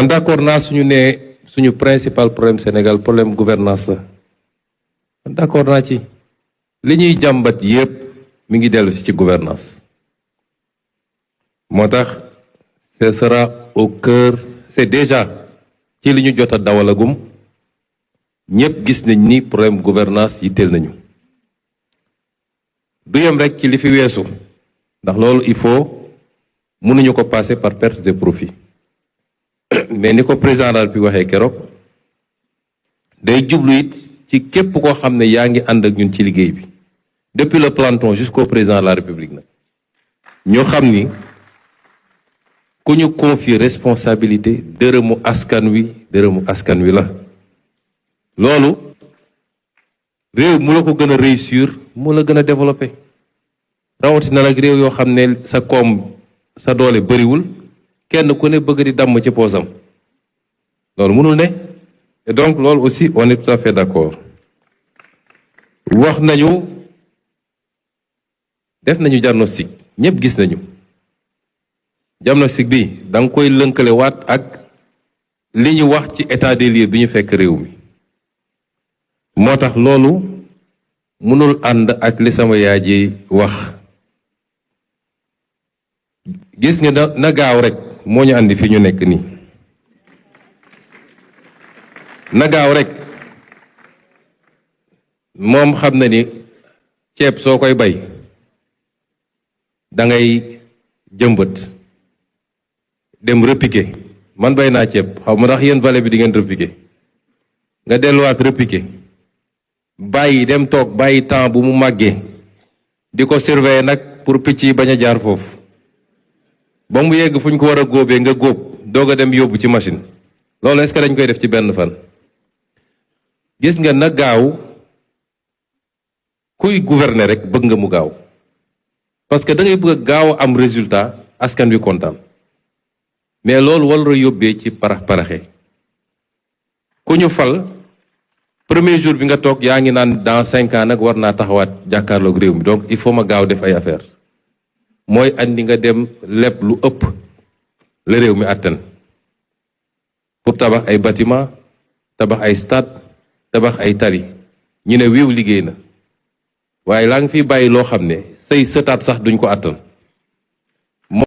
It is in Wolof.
man d'accord naa suñu ne suñu principal problème Sénégal problème gouvernance la man d'accord naa ci li ñuy jàmbat yépp mi ngi dellu ci gouvernance moo tax ce sera au cœur c'est déjà ci li ñu jot a dawalagum ñépp gis nañ ni problème gouvernance yitteel nañu du yem rek ci li fi weesu ndax loolu il faut mënuñu ko passer par perte de profit mais ni ko président de la République waxee keroog day jublu it ci képp koo xam ne yaa ngi ànd ak ñun ci liggéey bi depuis le planton jusqu'au président de la République nag ñoo xam ni ku ñu confier responsabilité dërëmu askan wi la loolu réew mu la ko gën a réussir mu la gën a développer rawatina nag réew yoo xam ne sa koom sa doole bariwul kenn ku ne bëgg di damm ci poosam loolu mënul ne et donc loolu aussi on est tout à fait d'accord wax nañu def nañu diagnostic ñëpp gis nañu diagnostic bi da nga koy lënkale waat ak li ñu wax ci état des lieux bi ñu fekk réew mi moo tax loolu mënul ànd ak li sama yaay ji wax gis nga na gaaw rek moo ñu andi fi ñu nekk nii na gaaw rek moom xam na ni ceeb soo koy bay da ngay jëmbët dem repiquer man bay naa ceeb xaw ma ndax yéen vallée bi di ngeen repiquer nga delluwaat repiquer bàyyi dem toog bàyyi temps bu mu màggee di ko surveiller nag pour picc yi bañ a jaar foofu ba mu yegg fu ñu ko war a góobee nga góob doog a dem yóbbu ci machine loolu est-ce que dañ koy def ci benn fan gis nga na gaaw kuy gouverner rek bëgg nga mu gaaw parce que da ngay bëgg a gaaw am résultat askan wi kontaan mais loolu wala yóbbee ci parax-paraxe ku ñu fal premier jour bi nga toog yaa ngi naan dans 5 ans nag war naa taxawaat jàkkaarloog réew mi donc il faut ma gaaw def ay affaire mooy andi nga dem lépp lu ëpp la réew mi àttan pour tabax ay bâtiment tabax ay stade tabax ay tali ñu ne wiiw liggéey na waaye laa ngi fi bàyyi loo xam ne say sëtaat sax duñ ko àttan